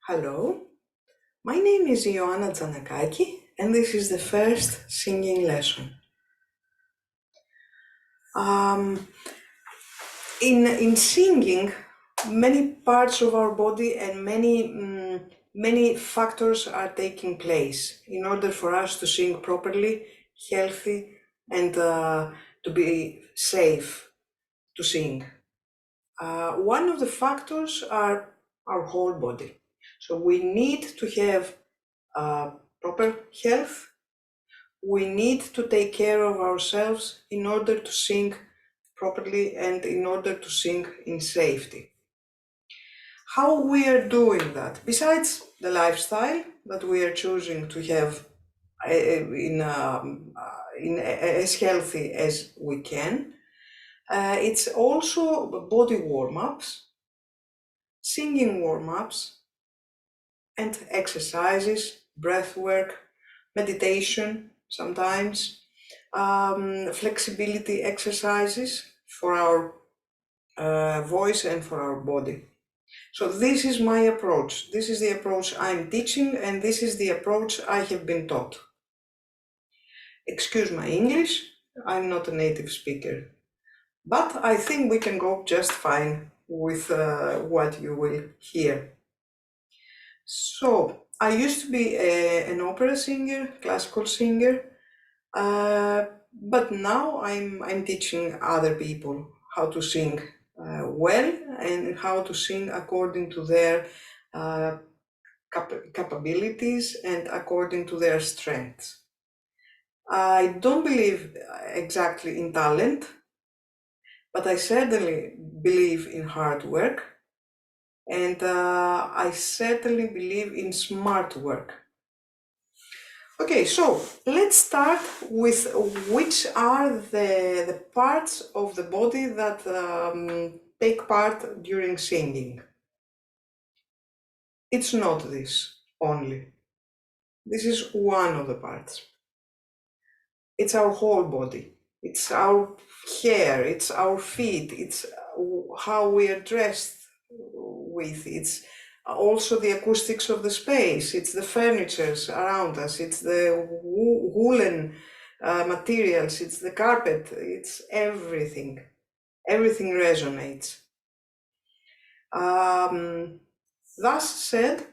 Hello, my name is Ioanna Zanakaki, and this is the first singing lesson. Um, in singing, many parts of our body and many factors are taking place in order for us to sing properly, healthy, and to be safe to sing. One of the factors are our whole body. So we need to have proper health. We need to take care of ourselves in order to sing properly and in order to sing in safety. How we are doing that, besides the lifestyle that we are choosing to have in as healthy as we can, it's also body warm-ups, singing warm-ups, and exercises, breath work, meditation sometimes, flexibility exercises for our voice and for our body. So this is my approach. This is the approach I'm teaching, and this is the approach I have been taught. Excuse my English, I'm not a native speaker, but I think we can go just fine with what you will hear. So I used to be an opera singer, classical singer, but now I'm teaching other people how to sing well and how to sing according to their uh, capabilities and according to their strengths. I don't believe exactly in talent, but I certainly believe in hard work, and I certainly believe in smart work. Okay, so let's start with which are the parts of the body that take part during singing. It's not this only. This is one of the parts. It's our whole body. It's our hair, it's our feet, it's how we are dressed with, it's also the acoustics of the space, it's the furnitures around us, it's the woolen materials, it's the carpet, it's everything. Everything resonates. Thus said,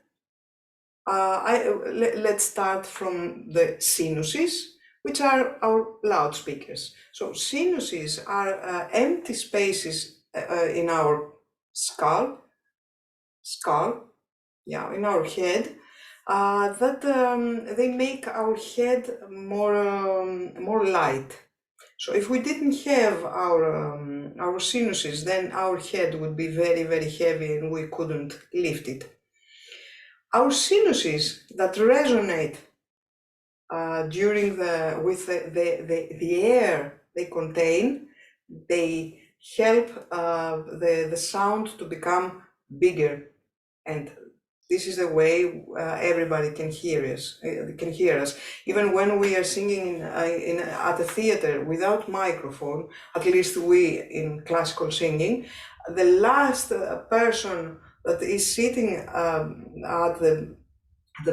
let's start from the sinuses, which are our loudspeakers. So sinuses are empty spaces in our skull, in our head, that they make our head more light. So if we didn't have our sinuses, then our head would be very, very heavy and we couldn't lift it. Our sinuses that resonate with the air they contain, they help the sound to become bigger, and this is the way everybody can hear us. Even when we are singing at a theater without microphone, at least we in classical singing, the last person that is sitting at the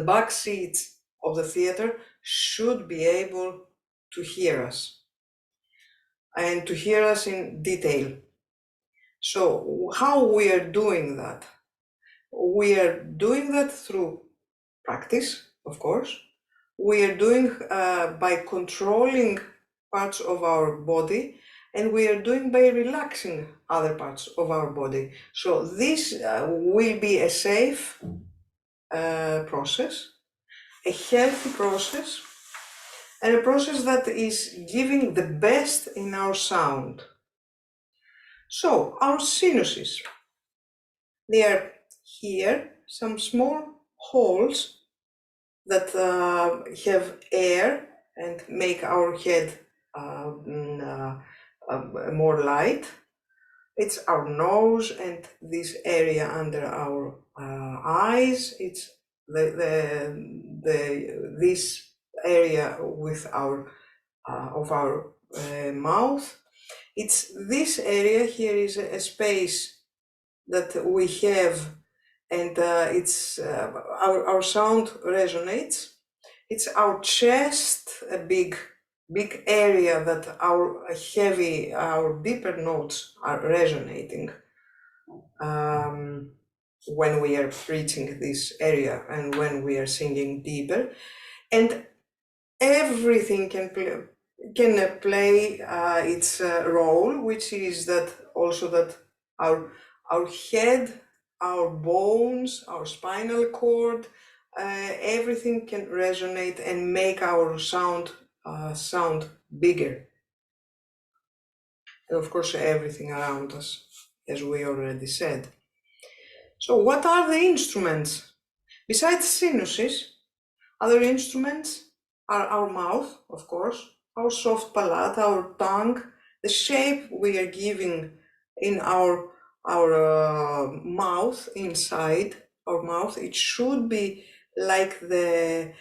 back seats of the theater should be able to hear us and to hear us in detail. So how we are doing that? We are doing that through practice, of course. We are doing by controlling parts of our body, and we are doing by relaxing other parts of our body. So this will be a safe process, a healthy process, and a process that is giving the best in our sound. So our sinuses, they are here, some small holes that have air and make our head more light. It's our nose and this area under our eyes. It's this area with our of our mouth. It's this area here is a space that we have and it's our sound resonates. It's our chest, a big area that our deeper notes are resonating when we are reaching this area and when we are singing deeper. And everything can play its role, which is that also that our head, our bones, our spinal cord, everything can resonate and make our sound bigger. And of course, everything around us, as we already said. So, what are the instruments besides sinuses? Other instruments are our mouth, of course, our soft palate, our tongue, the shape we are giving in our mouth, inside our mouth. It should be like the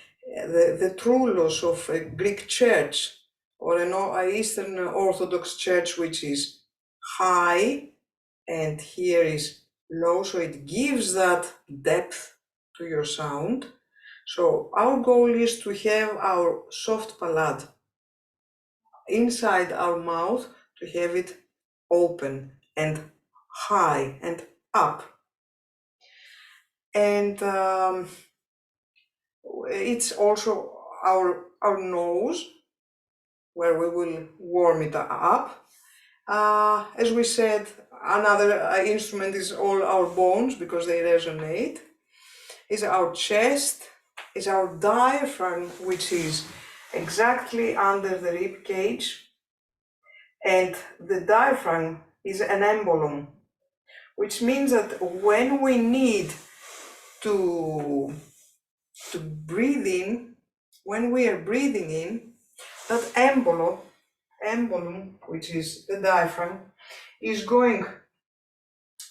trullos of a Greek church or an Eastern Orthodox church, which is high and here is low, so it gives that depth to your sound. So our goal is to have our soft palate inside our mouth, to have it open and high and up. And it's also our nose, where we will warm it up. As we said, another instrument is all our bones, because they resonate. Is our chest, is our diaphragm, which is exactly under the rib cage, and the diaphragm is an embolum, which means that when we need to breathe in, when we are breathing in, that embolum, which is the diaphragm, is going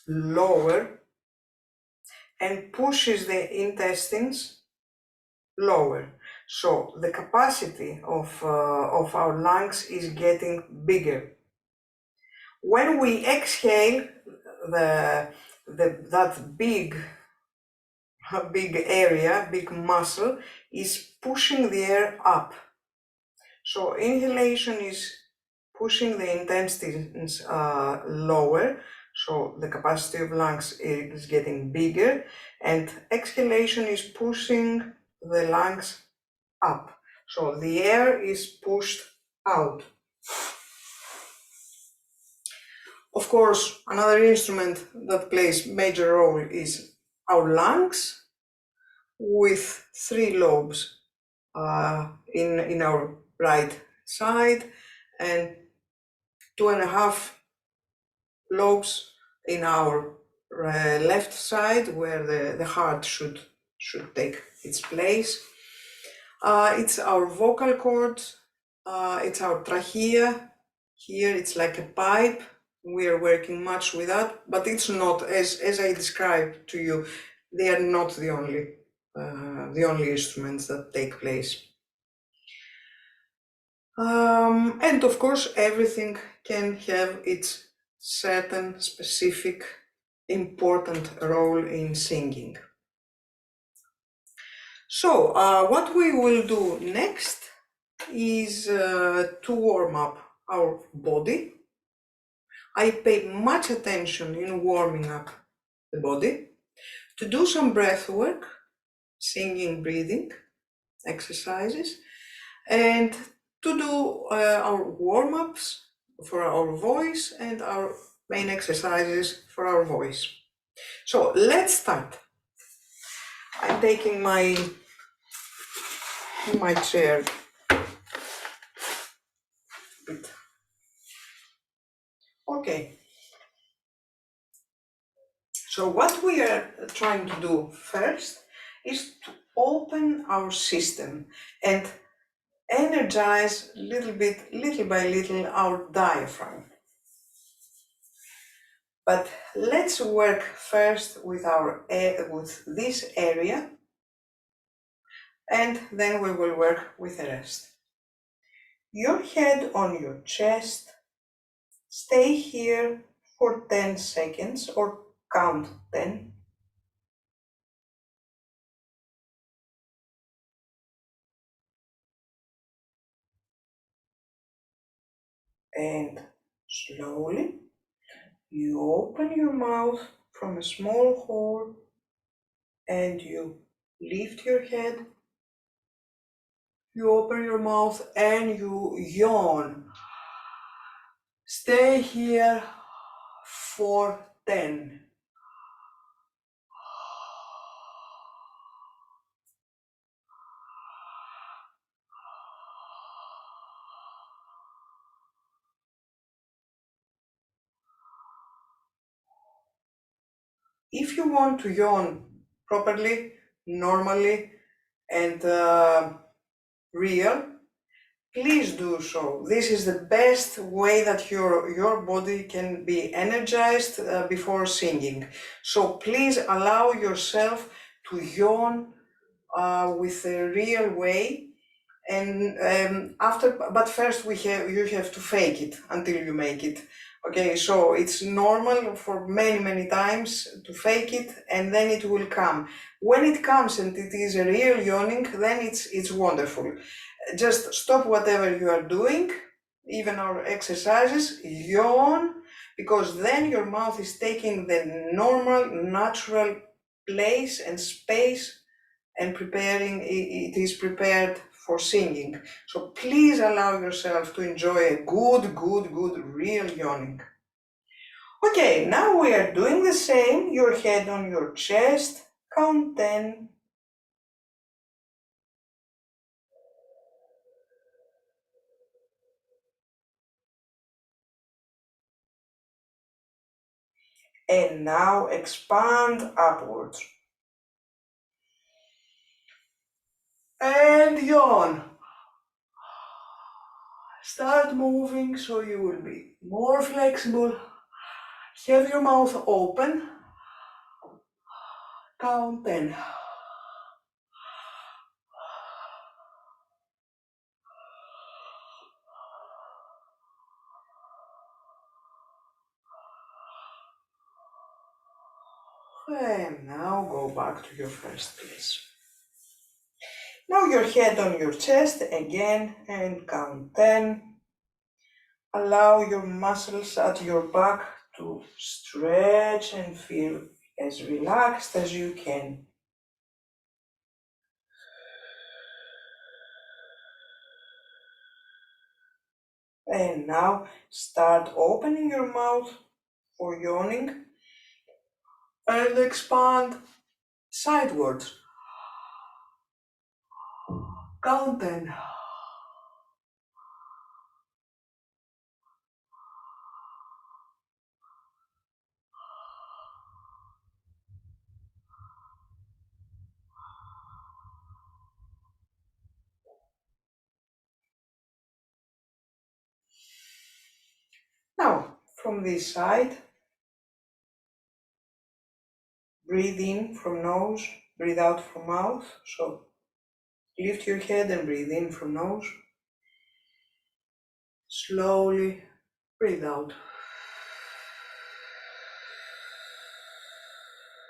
lower and pushes the intestines lower. So the capacity of our lungs is getting bigger. When we exhale, that big area, big muscle, is pushing the air up. So inhalation is pushing the intestines lower, so the capacity of lungs is getting bigger, and exhalation is pushing the lungs up. So the air is pushed out. Of course, another instrument that plays major role is our lungs, with 3 lobes in our right side and 2.5 lobes in our left side, where the heart should take its place. It's our vocal cords, it's our trachea. Here it's like a pipe. We are working much with that, but it's not, as I described to you, they are not the only instruments that take place. And of course, everything can have its certain specific important role in singing. So what we will do next is to warm up our body. I pay much attention in warming up the body, to do some breath work, singing, breathing exercises, and to do our warm-ups for our voice and our main exercises for our voice. So let's start. I'm taking my chair. Okay. So what we are trying to do first is to open our system and energize little by little, our diaphragm. But let's work first with with this area, and then we will work with the rest. Your head on your chest. Stay here for 10 seconds or count 10. And slowly you open your mouth from a small hole and you lift your head. You open your mouth and you yawn. Stay here for 10. If you want to yawn properly, normally, and real, please do so. This is the best way that your body can be energized before singing. So please allow yourself to yawn with a real way. And but first you have to fake it until you make it. Okay, so it's normal for many times to fake it, and then it will come. When it comes and it is a real yawning, then it's wonderful. Just stop whatever you are doing, even our exercises, yawn, because then your mouth is taking the normal, natural place and space and preparing, it is prepared for singing. So please allow yourself to enjoy a good, real yawning. Okay, now we are doing the same. Your head on your chest, count 10. And now expand upwards. And yawn. Start moving so you will be more flexible. Have your mouth open. Count 10. And now go back to your first place. Now your head on your chest again and count 10. Allow your muscles at your back to stretch and feel as relaxed as you can. And now start opening your mouth for yawning and expand sidewards. Count 10. Now, from this side, breathe in from nose, breathe out from mouth. So lift your head and breathe in from nose. Slowly breathe out.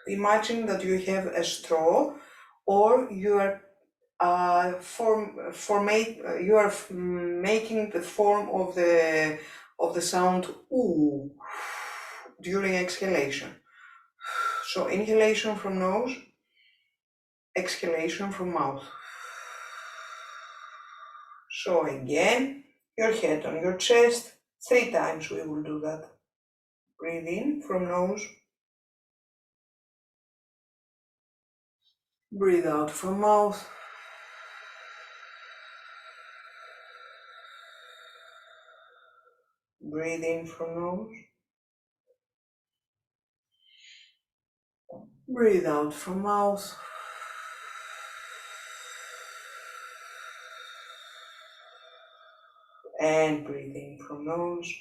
Imagine that you have a straw, or you are making the form of the sound ooh during exhalation. So inhalation from nose, exhalation from mouth. So again, your head on your chest, 3 times we will do that. Breathe in from nose. Breathe out from mouth. Breathe in from nose. Breathe out from mouth. And breathe in from nose.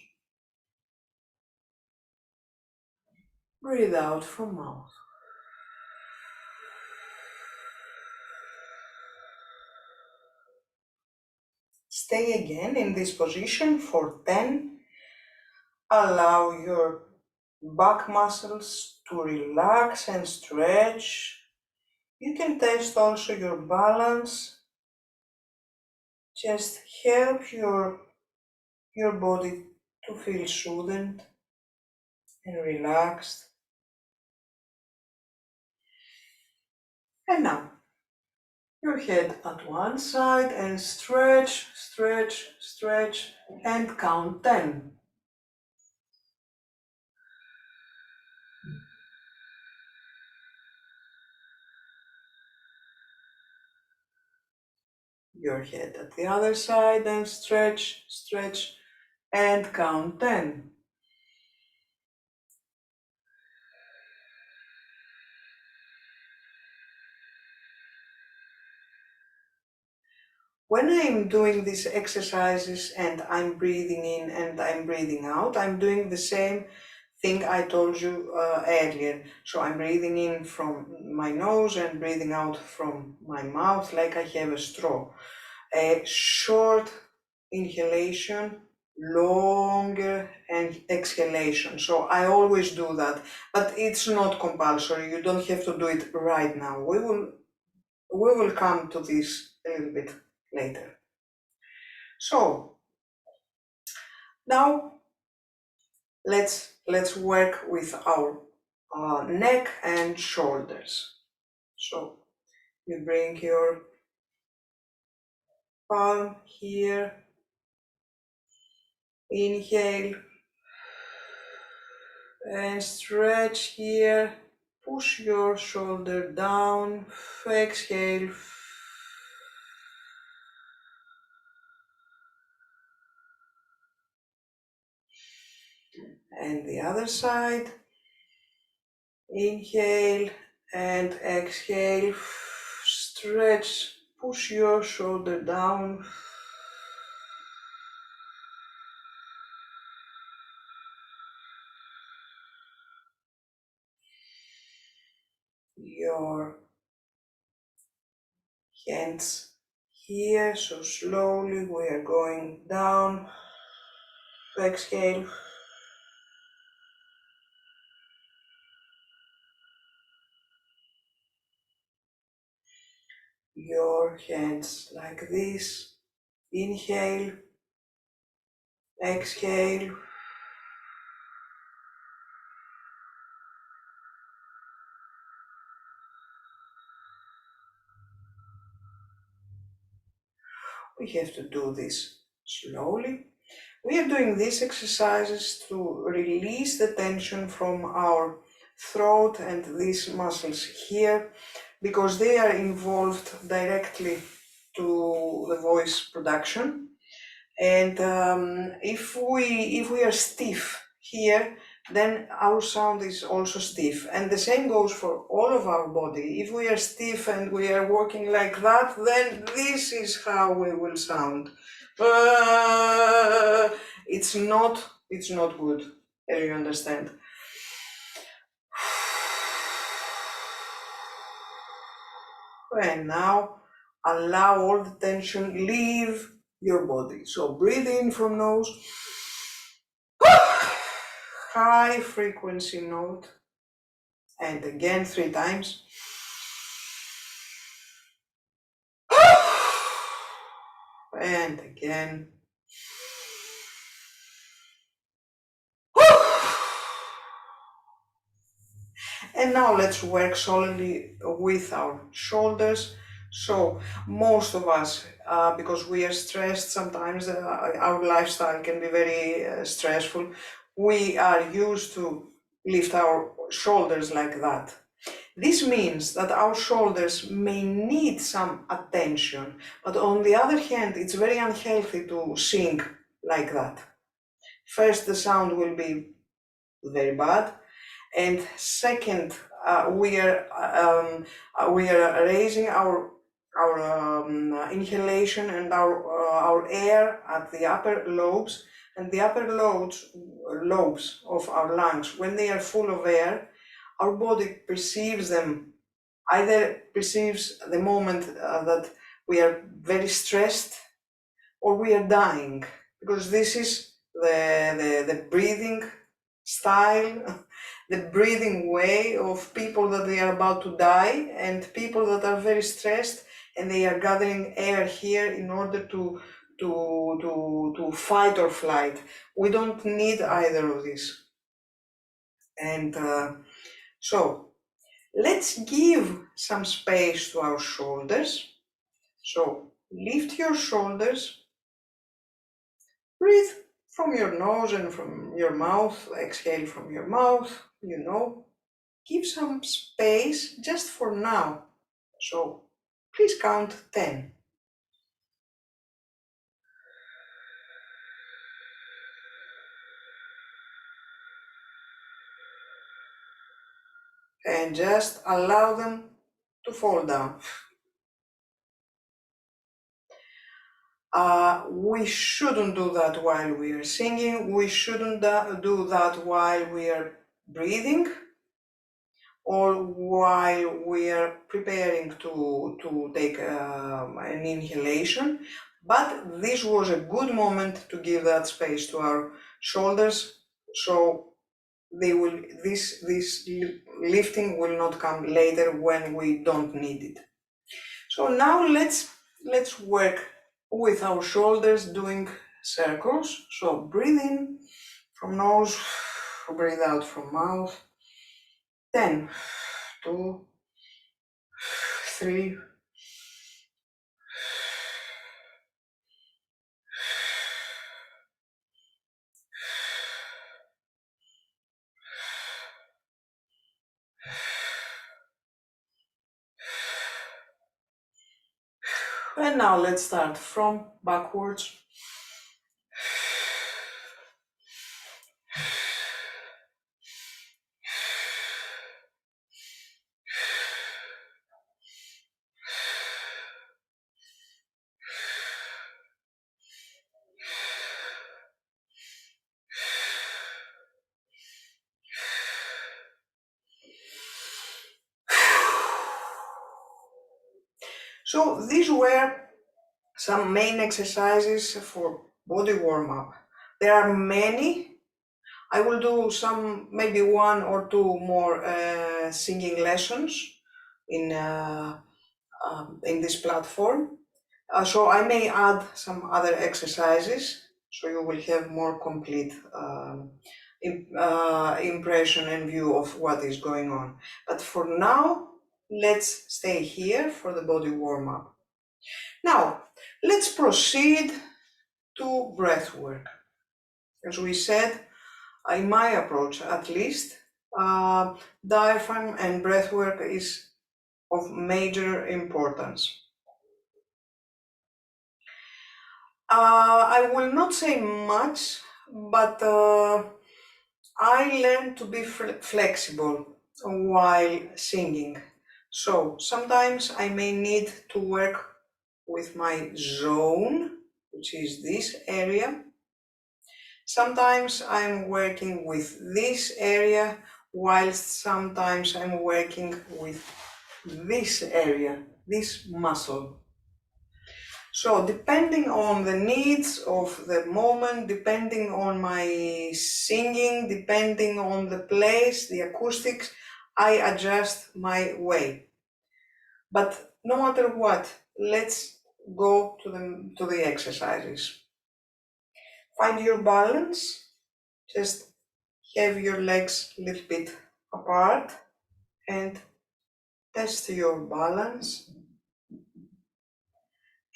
Breathe out from mouth. Stay again in this position for 10. Allow your back muscles to relax and stretch. You can test also your balance. Just help your body to feel soothed and relaxed. And now, your head at one side and stretch, stretch, stretch, and count 10. Your head at the other side and stretch, stretch, and count 10. When I'm doing these exercises and I'm breathing in and I'm breathing out, I'm doing the same thing I told you earlier. So I'm breathing in from my nose and breathing out from my mouth like I have a straw. A short inhalation, longer and exhalation. So I always do that, but it's not compulsory. You don't have to do it right now. We will come to this a little bit later. So now let's work with our neck and shoulders. So you bring your palm here, inhale and stretch here, push your shoulder down, exhale, and the other side, inhale and exhale, stretch, push your shoulder down, your hands here, so slowly we are going down, exhale, your hands like this, inhale, exhale, we have to do this slowly. We are doing these exercises to release the tension from our throat and these muscles here, because they are involved directly to the voice production. And if we are stiff here, then our sound is also stiff. And the same goes for all of our body. If we are stiff and we are working like that, then this is how we will sound. It's not good, as you understand. And now allow all the tension leave your body. So breathe in from nose, high frequency note, and again 3 times. And again. And now let's work solely with our shoulders. So most of us, because we are stressed, sometimes our lifestyle can be very stressful, we are used to lift our shoulders like that. This means that our shoulders may need some attention, but on the other hand, it's very unhealthy to sing like that. First, the sound will be very bad, and second, we are raising our inhalation and our air at the upper lobes, and the upper lobes of our lungs, when they are full of air, our body perceives them, either perceives the moment that we are very stressed or we are dying, because this is the breathing style, the breathing way of people that they are about to die, and people that are very stressed and they are gathering air here in order to to fight or flight. We don't need either of these. And so let's give some space to our shoulders. So lift your shoulders, breathe from your nose and from your mouth, exhale from your mouth, give some space just for now. So please count 10. And just allow them to fall down. We shouldn't do that while we are singing. We shouldn't do that while we are breathing or while we are preparing to take an inhalation. But this was a good moment to give that space to our shoulders, so this lifting will not come later when we don't need it. So now let's work with our shoulders doing circles. So breathe in from nose, breathe out from mouth. 10, 2, 3, and now let's start from backwards. So these were some main exercises for body warm-up. There are many. I will do some, maybe one or two more singing lessons in this platform. So I may add some other exercises, so you will have more complete impression and view of what is going on. But for now, let's stay here for the body warm-up. Now, let's proceed to breath work. As we said, in my approach at least, diaphragm and breath work is of major importance. I will not say much, but I learned to be flexible while singing. So sometimes I may need to work with my zone, which is this area. Sometimes I'm working with this area, whilst sometimes I'm working with this area, this muscle. So depending on the needs of the moment, depending on my singing, depending on the place, the acoustics, I adjust my way. But no matter what, let's go to the exercises. Find your balance, just have your legs a little bit apart and test your balance.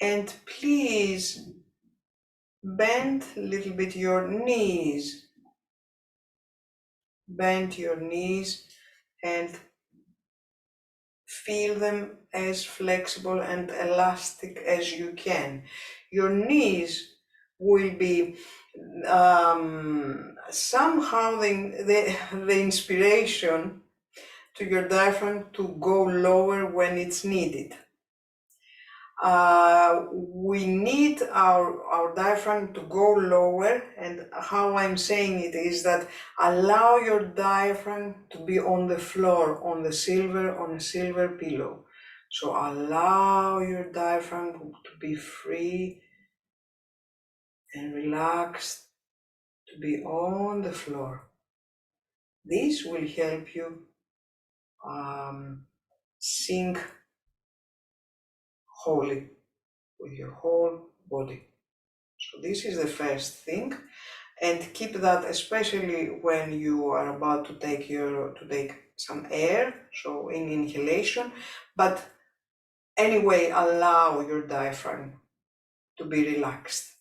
And please bend a little bit your knees. Bend your knees and feel them as flexible and elastic as you can. Your knees will be somehow the inspiration to your diaphragm to go lower when it's needed. We need our diaphragm to go lower, and how I'm saying it is that allow your diaphragm to be on the floor, on a silver pillow. So allow your diaphragm to be free and relaxed, to be on the floor. This will help you sing wholly with your whole body. So this is the first thing, and keep that especially when you are about to take some air, so in inhalation, but anyway allow your diaphragm to be relaxed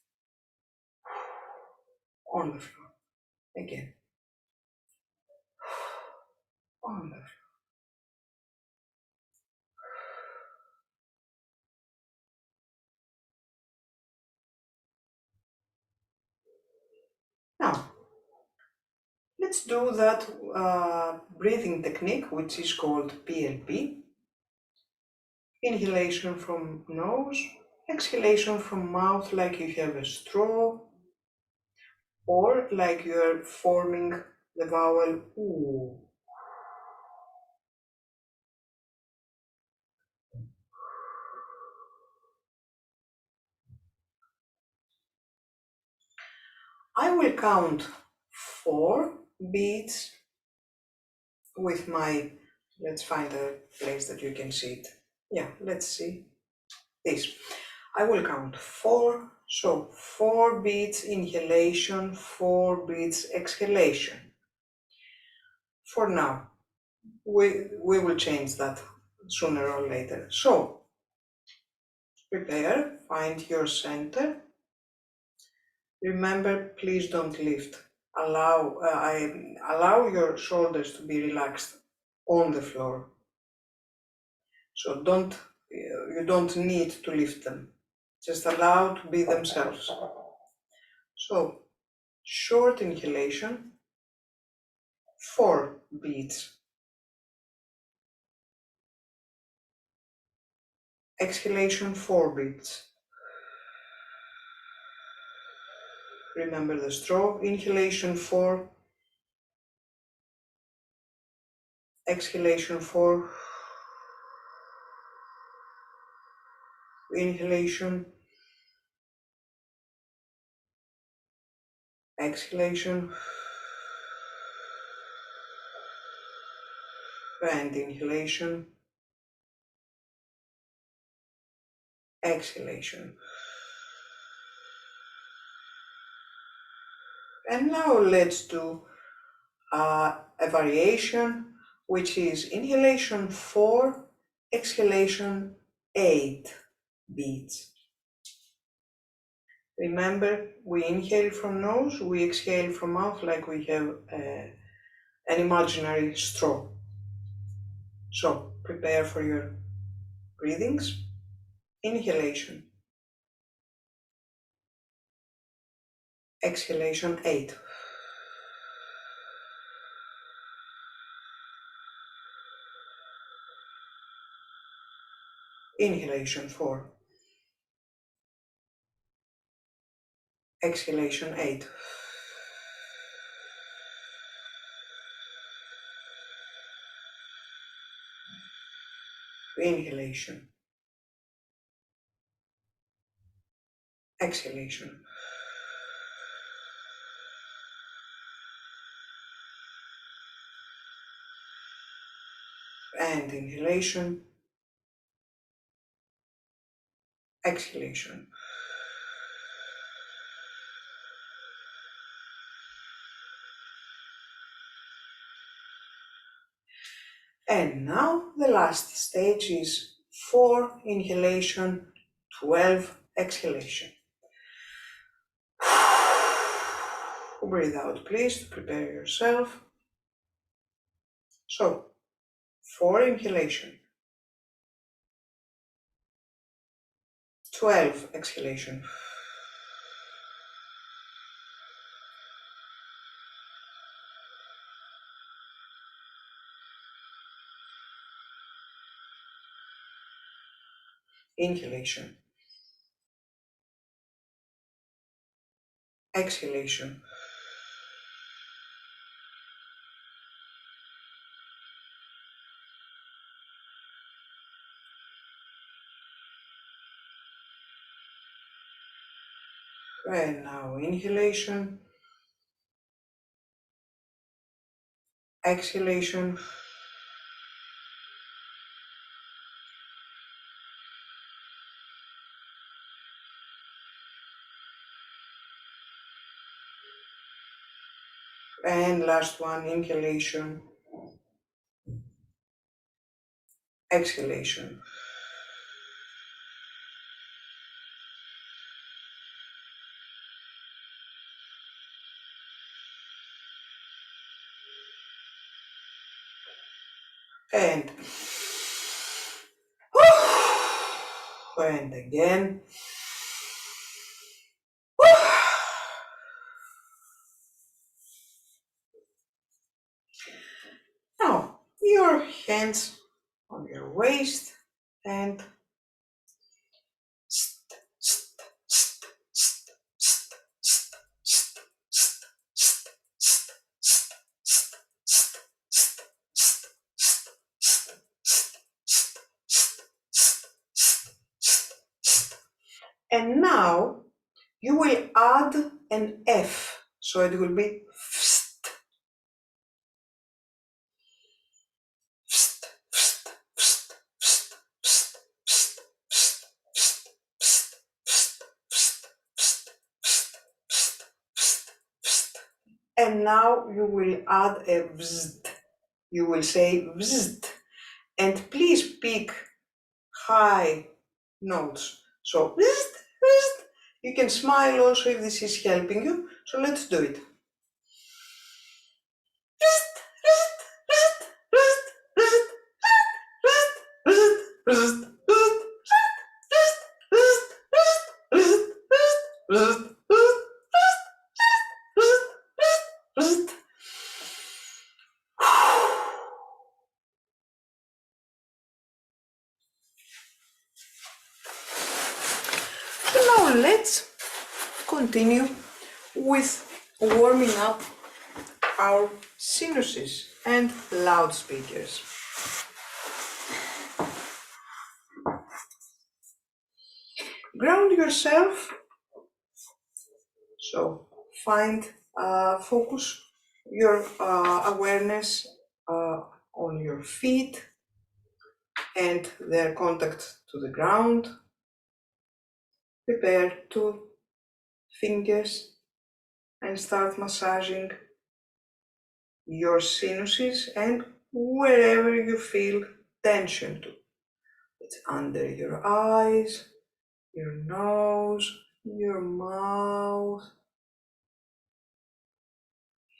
on the floor. Again, on the floor. Now, let's do that breathing technique, which is called PLP. Inhalation from nose, exhalation from mouth like you have a straw, or like you're forming the vowel oo. I will count 4 beats with my, let's find a place that you can see it. Yeah, let's see this. I will count 4, so 4 beats inhalation, 4 beats exhalation. For now, we will change that sooner or later. So, prepare, find your center. Remember, please don't lift. Allow your shoulders to be relaxed on the floor. So you don't need to lift them. Just allow to be themselves. So, short inhalation, 4 beats. Exhalation, 4 beats. Remember the straw. Inhalation, 4. Exhalation, 4. Inhalation. Exhalation. And inhalation. Exhalation. And now let's do a variation, which is inhalation 4, exhalation 8 beats. Remember, we inhale from nose, we exhale from mouth like we have an imaginary straw. So prepare for your breathings. Inhalation, exhalation 8. Inhalation 4. Exhalation 8. Inhalation. Exhalation. And inhalation. Exhalation. And now the last stage is 4 inhalation, 12 exhalation. Breathe out, please, to prepare yourself. So, 4 inhalation, 12 exhalation. Inhalation. Exhalation. And now inhalation. Exhalation. And last one, inhalation, exhalation. And and again. Now, your hands on your waist and now you will add an F, so it will be fst, fst, fst, fst, fst, fst, fst, fst, fst, fst, fst, fst, fst, fst, fst, fst. And now you will add a vzd. You will say vzd. And please pick high notes. So vzd, vzd. You can smile also if this is helping you. So let's do it. So now let's continue with warming up our sinuses and loudspeakers. Ground yourself, so focus your awareness on your feet and their contact to the ground. Prepare 2 fingers and start massaging your sinuses and wherever you feel tension to. It's under your eyes, your nose, your mouth,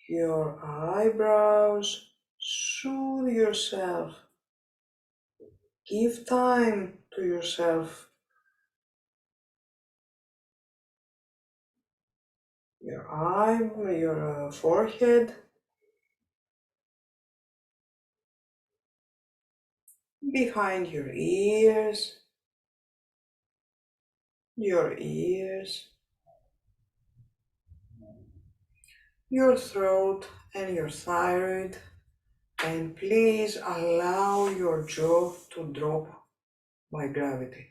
your eyebrows. Soothe yourself. Give time to yourself. Your forehead, behind your ears, your throat and your thyroid, and please allow your jaw to drop by gravity.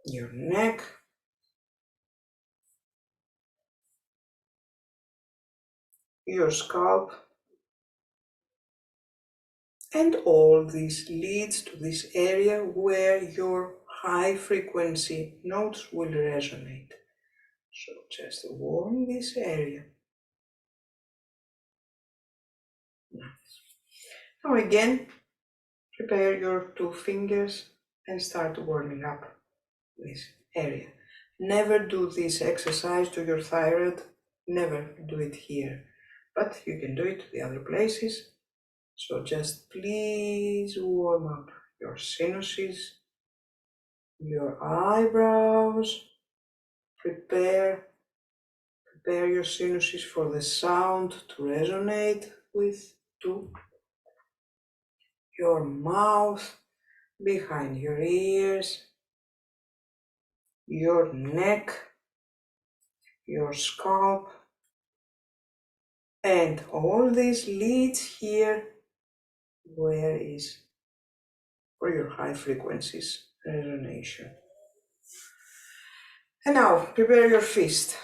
Your neck, your scalp, and all this leads to this area where your high frequency notes will resonate. So just warm this area. Now again, prepare your 2 fingers and start warming up this area. Never do this exercise to your thyroid, never do it here, but you can do it to the other places. So just please warm up your sinuses, your eyebrows, prepare your sinuses for the sound to resonate with your mouth, behind your ears, your neck, your scalp, and all this leads here where is for your high frequencies resonation. And now prepare your fist.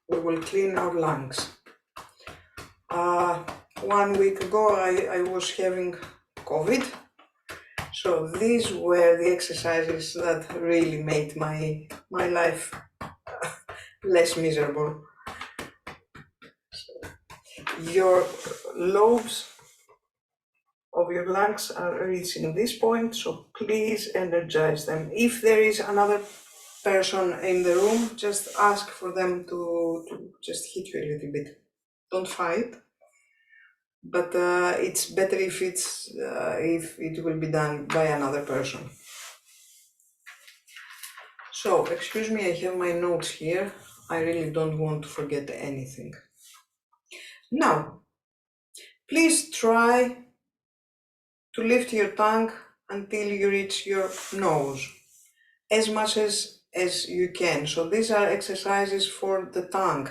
We will clean our lungs. 1 week ago I was having COVID, So these were the exercises that really made my life less miserable. Your lobes of your lungs are reaching this point, so please energize them. If there is another person in the room, just ask for them to just hit you a little bit. Don't fight, but it's better if it will be done by another person. So, excuse me, I have my notes here. I really don't want to forget anything. Now, please try to lift your tongue until you reach your nose, as much as you can. So these are exercises for the tongue.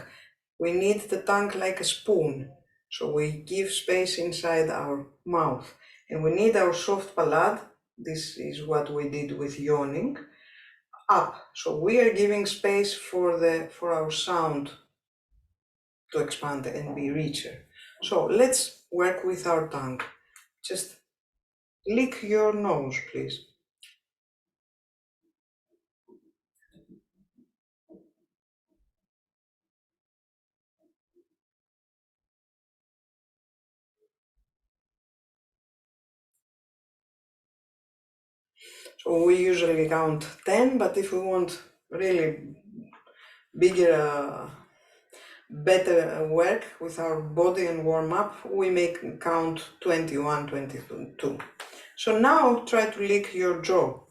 We need the tongue like a spoon. So we give space inside our mouth. And we need our soft palate. This is what we did with yawning. Up. So we are giving space for our sound to expand and be richer. So let's work with our tongue. Just lick your nose, please. So we usually count 10, but if we want really bigger, better work with our body and warm up, we make count 21, 22. So now try to lick your jaw.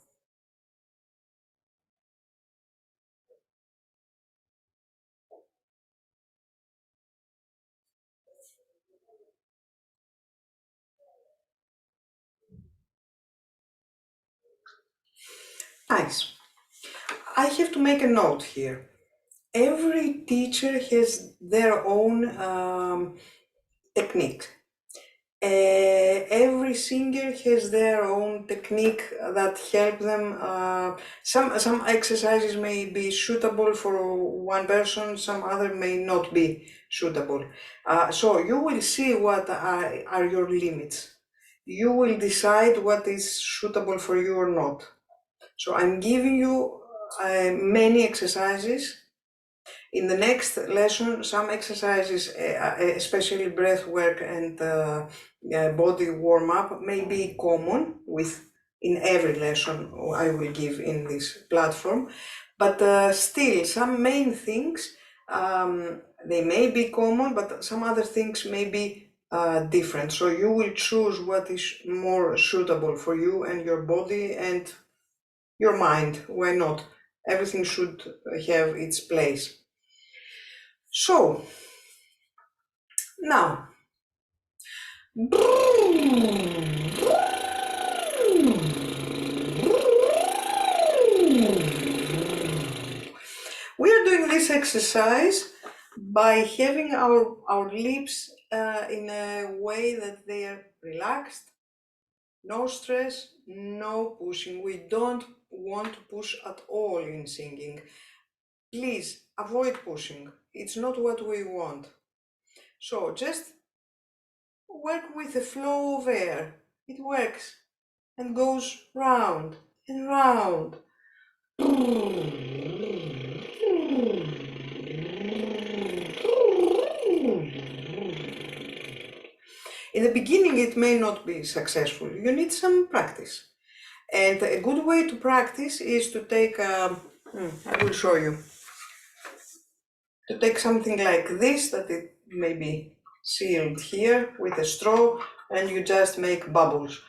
Nice. I have to make a note here. Every teacher has their own technique. Every singer has their own technique that help them. Some exercises may be suitable for one person, some other may not be suitable. So you will see what are your limits. You will decide what is suitable for you or not. So I'm giving you many exercises. In the next lesson, some exercises, especially breath work and body warm up, may be common in every lesson I will give in this platform. But still, some main things, they may be common, but some other things may be different. So you will choose what is more suitable for you and your body and your mind. Why not? Everything should have its place. So, now, we are doing this exercise by having our lips in a way that they are relaxed, no stress, no pushing. We don't want to push at all in singing. Please avoid pushing. It's not what we want. So just work with the flow of air. It works and goes round and round. In the beginning, it may not be successful. You need some practice. And a good way to practice is to take, I will show you, to take something like this, that it may be sealed here with a straw, and you just make bubbles.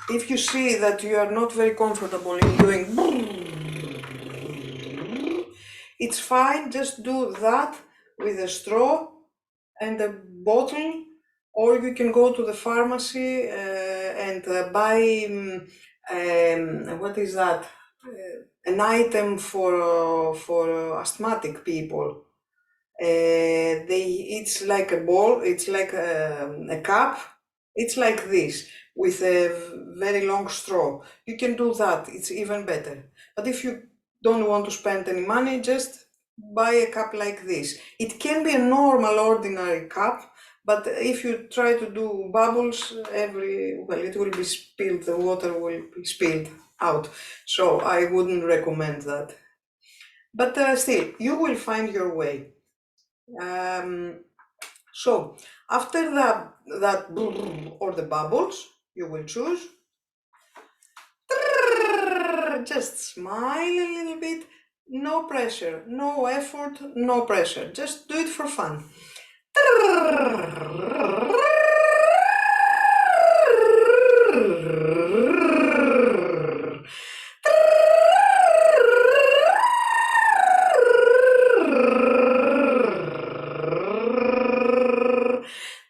If you see that you are not very comfortable in doing, it's fine, just do that with a straw and a bottle, or you can go to the pharmacy and buy, what is that? An item for asthmatic people. It's like a ball, it's like a cup, it's like this, with a very long straw. You can do that, it's even better. But if you don't want to spend any money, just buy a cup like this. It can be a normal, ordinary cup, But if you try to do bubbles, it will be spilled, the water will be spilled out. So I wouldn't recommend that. But still, you will find your way. So after that or the bubbles, you will choose. Just smile a little bit. No pressure, no effort, no pressure. Just do it for fun.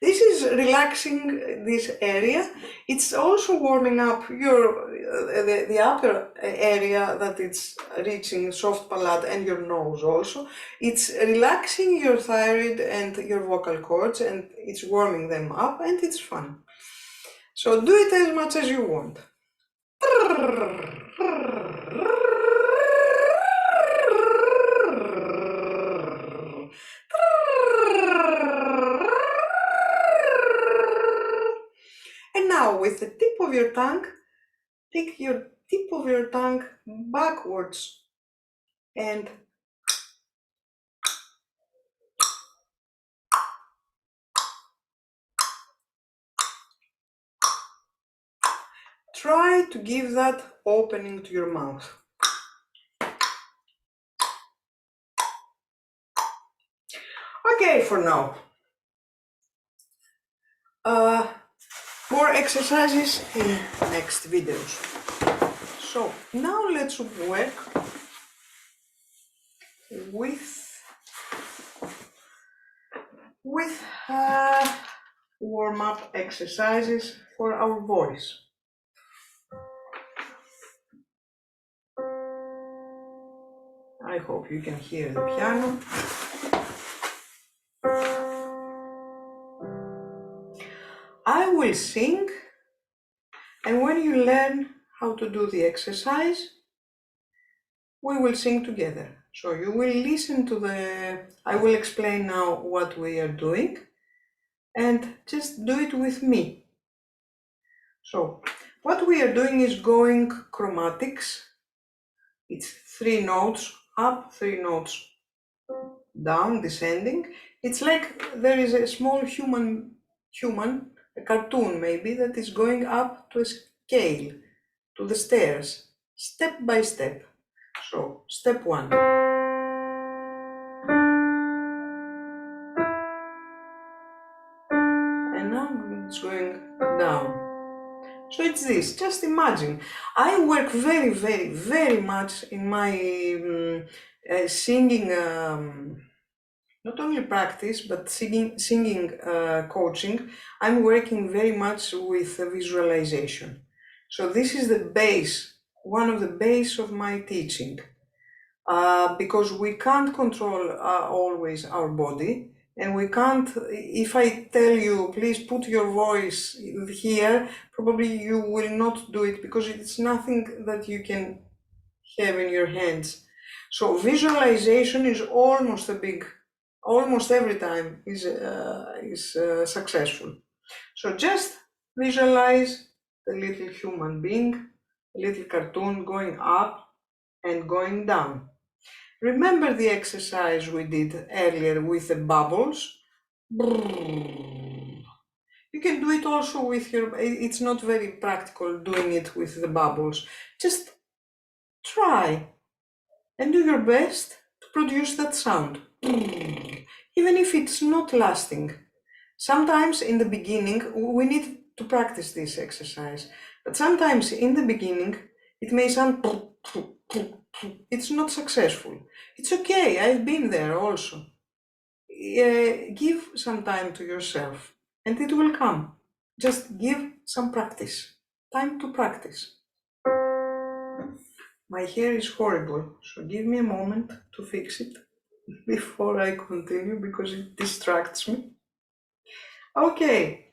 This is relaxing this area. It's also warming up the upper area that it's reaching soft palate and your nose also. It's relaxing your thyroid and your vocal cords, and it's warming them up, and it's fun. So do it as much as you want. And now with the tip of your tongue, take your tip of your tongue backwards and try to give that opening to your mouth. Okay, for now. More exercises in next videos. So now let's work with warm-up exercises for our voice. I hope you can hear the piano. I will sing, and when you learn how to do the exercise, we will sing together. So you will listen to I will explain now what we are doing, and just do it with me. So what we are doing is going chromatics. It's 3 notes up, 3 notes down, descending. It's like there is a small human, a cartoon maybe, that is going up to a scale, to the stairs, step by step. So step 1. And now it's going down. So it's this, just imagine. I work very, very, very much in my singing, not only practice, but singing coaching. I'm working very much with visualization. So this is the base, one of the base of my teaching. Because we can't control always our body, and we can't, if I tell you, please put your voice here, probably you will not do it because it's nothing that you can have in your hands. So visualization is almost every time is successful. So just visualize the little human being, a little cartoon going up and going down. Remember the exercise we did earlier with the bubbles? You can do it also with it's not very practical doing it with the bubbles. Just try and do your best to produce that sound, even if it's not lasting. Sometimes in the beginning, we need to practice this exercise, but sometimes in the beginning, it may sound it's not successful. It's okay, I've been there also. Give some time to yourself and it will come. Just give some practice. Time to practice. My hair is horrible, so give me a moment to fix it before I continue because it distracts me. Okay.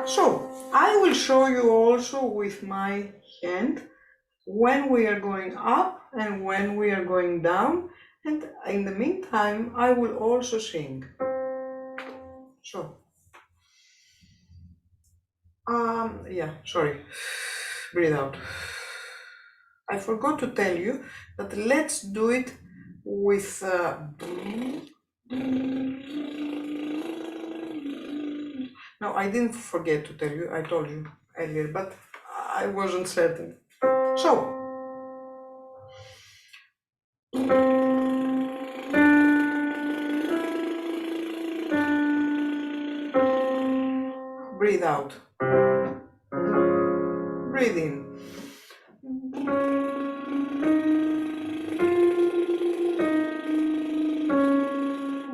So, I will show you also with my hand when we are going up and when we are going down, And in the meantime, I will also sing. So, yeah, sorry, breathe out. I forgot to tell you that let's do it with no, I didn't forget to tell you, I told you earlier, but I wasn't certain. So, breathe out, breathe in,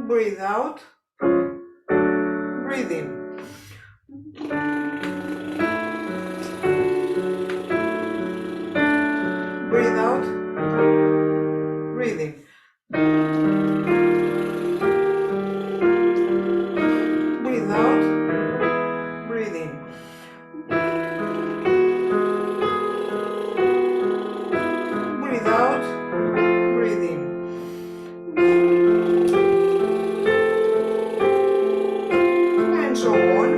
breathe out, breathe in. Breathe out, breathe in. Breathe out, breathe in. Breathe out, breathe in. And so on.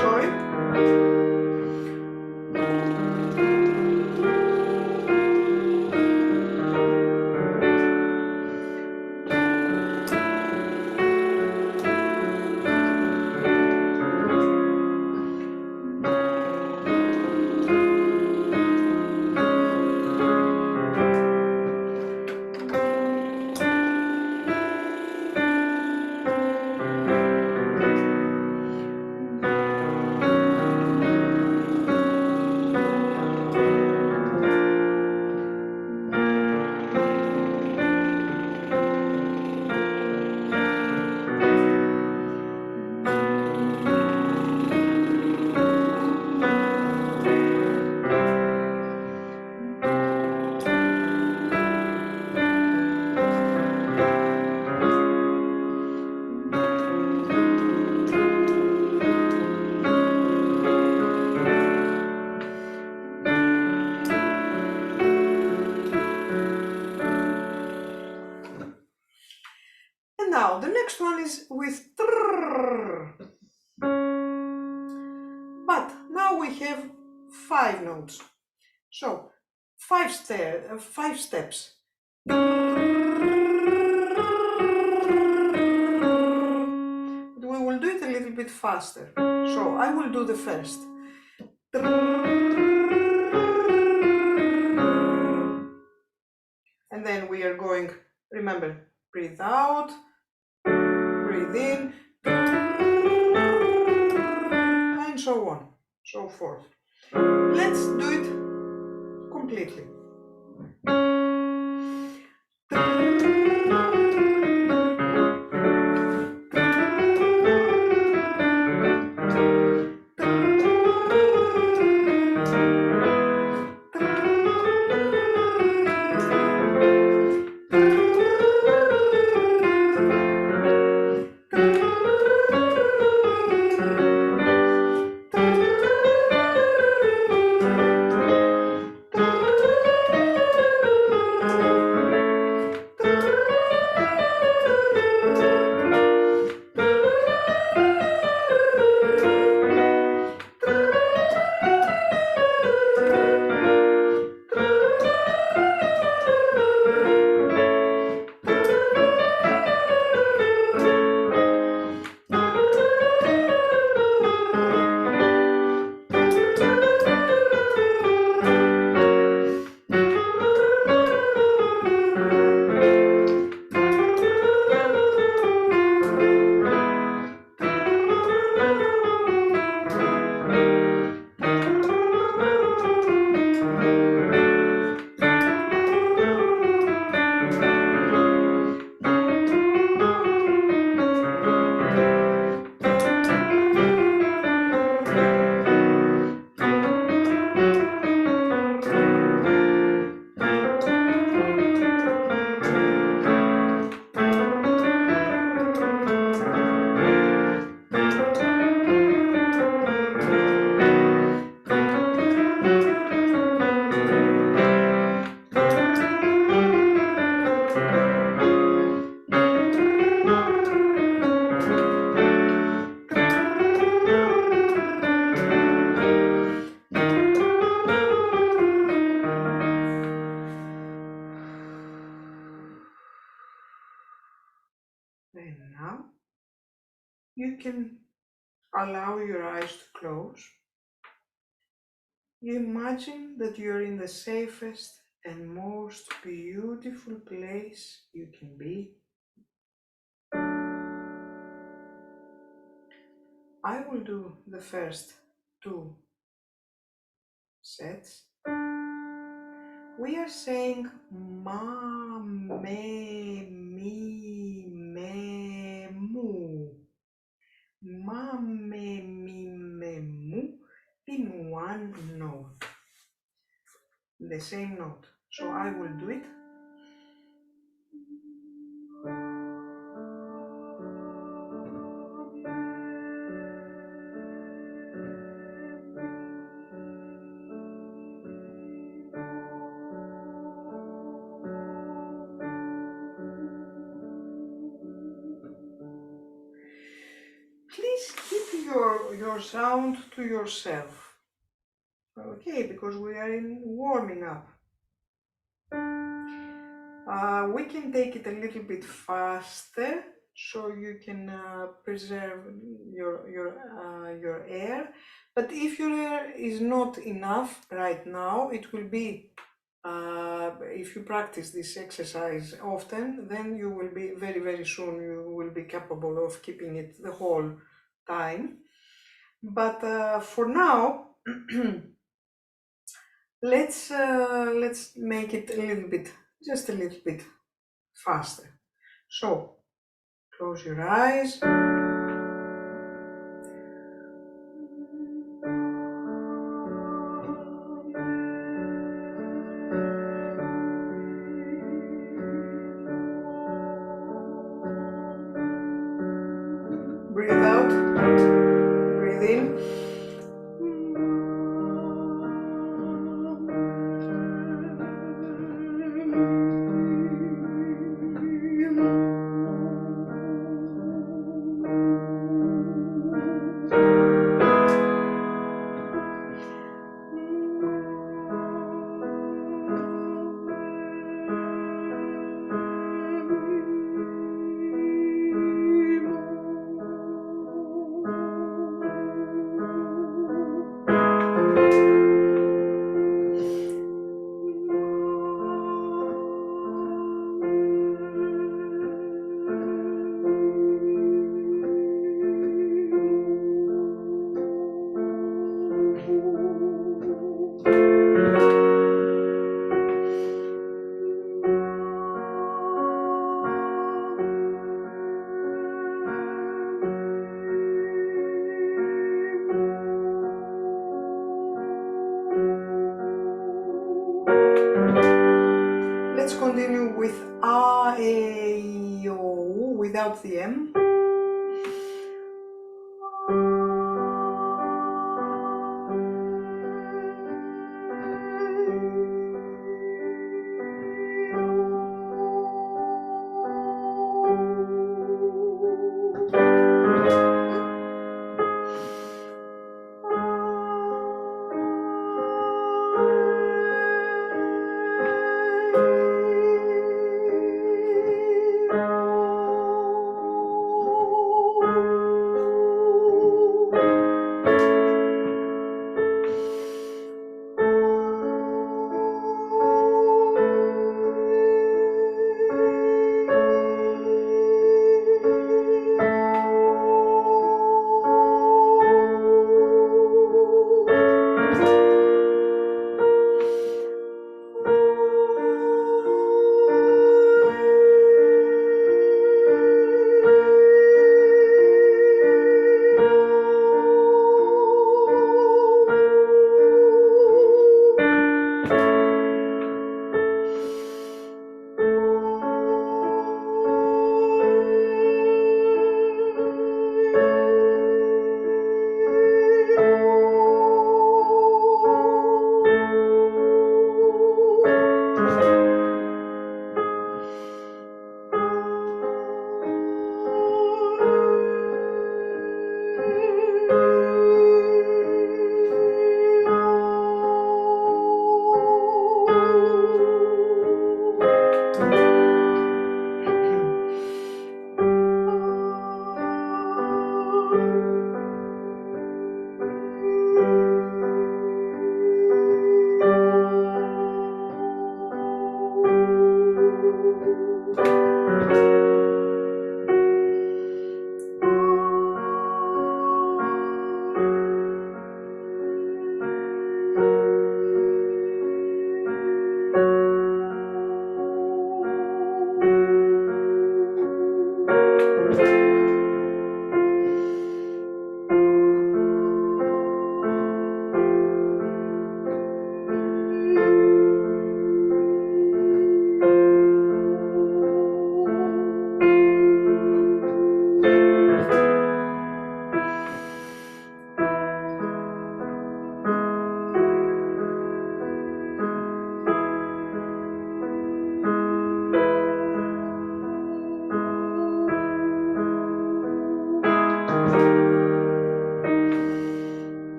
Sorry. And now the next one is with trrr. But now we have 5 notes. So 5 steps. faster. So I will do the first. And then we are going, remember, breathe out, breathe in, and so on, so forth. Let's do it completely. And now you can allow your eyes to close. You imagine that you're in the safest and most beautiful place you can be. I will do the first 2 sets. We are saying ma, me, mi, me, mu. Ma, me, mi, me, mu in one note. The same note. So I will do it. Please keep your sound to yourself. Okay, because we are in warming up. We can take it a little bit faster so you can preserve your air. But if your air is not enough right now, it will be, if you practice this exercise often, then you will be very soon, you will be capable of keeping it the whole time. But for now, let's make it a little bit, just a little bit faster. So close your eyes. Breathe out. Breathe in. without the M.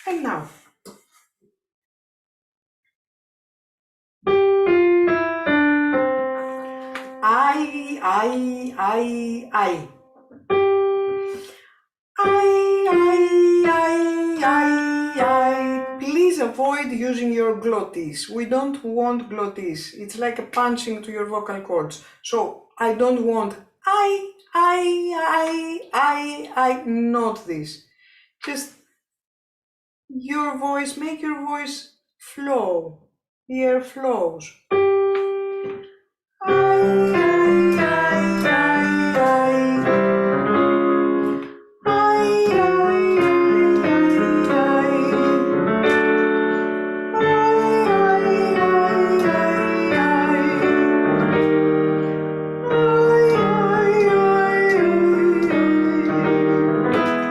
And now, I. Please avoid using your glottis. We don't want glottis. It's like a punching to your vocal cords. So I don't want not this. Just your voice, make your voice flow. The air flows.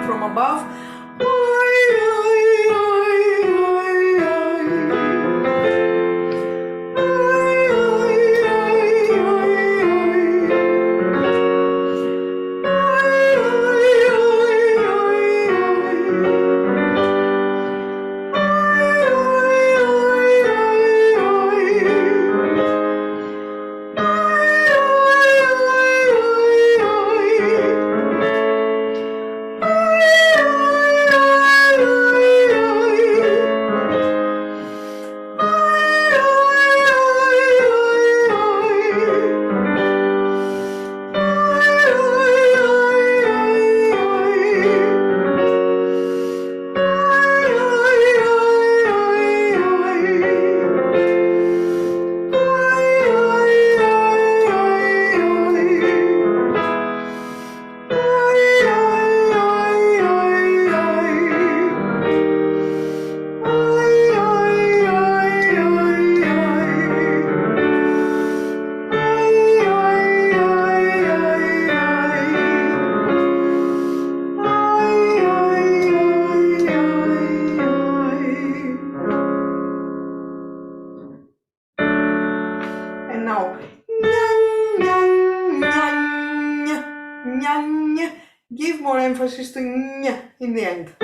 From above. emphasis to ñ in the end.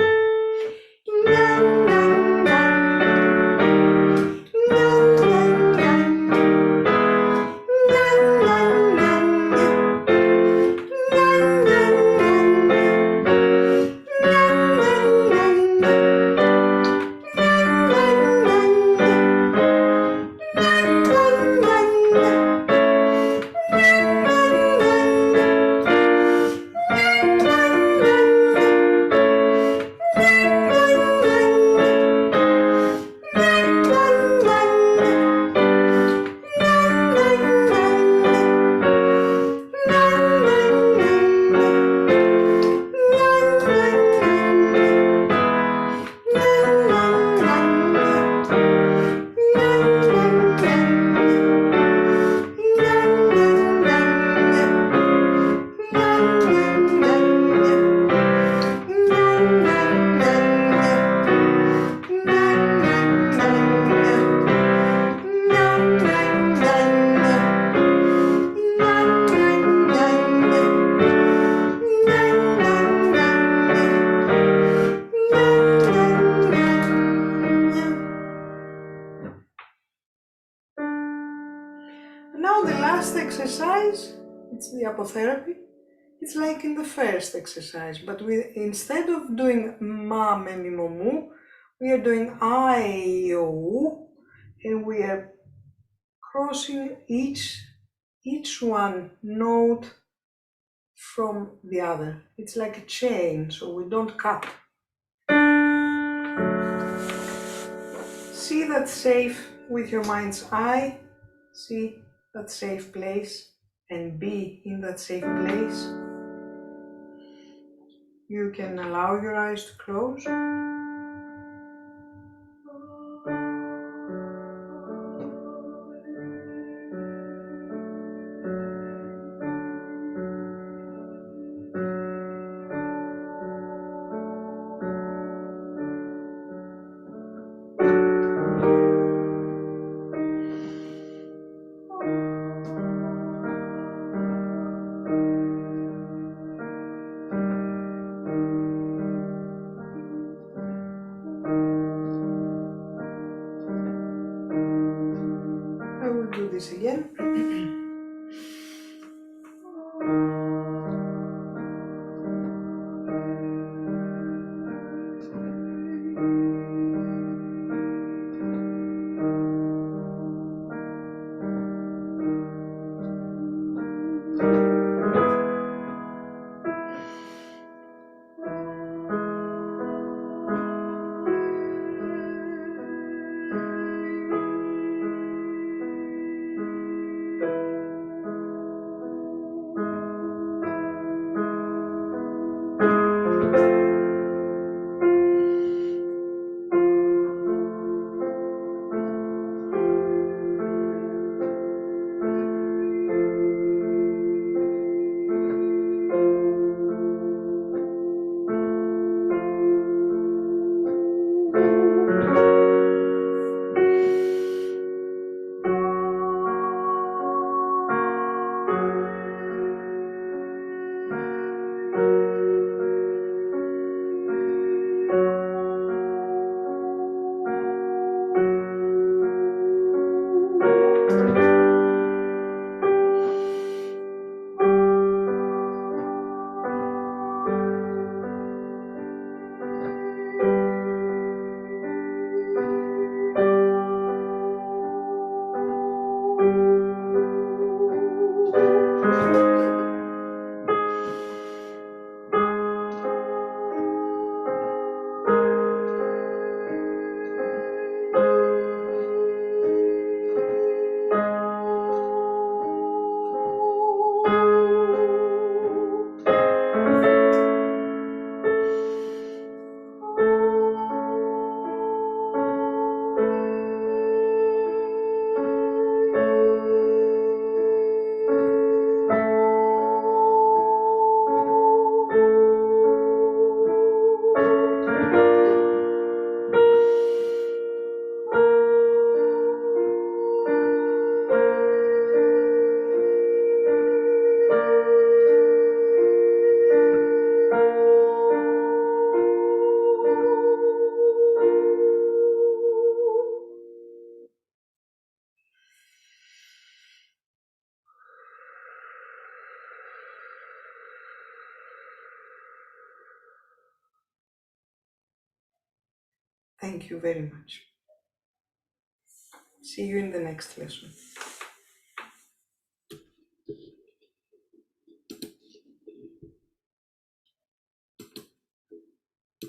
Now the last exercise, it's the apotherapy. It's like in the first exercise, but instead of doing ma, me, mi, mo, mu, we are doing I, o, u, and we are crossing each one note from the other. It's like a chain, so we don't cut. See that safe with your mind's eye, see that safe place and be in that safe place. You can allow your eyes to close. Thank you very much. See you in the next lesson.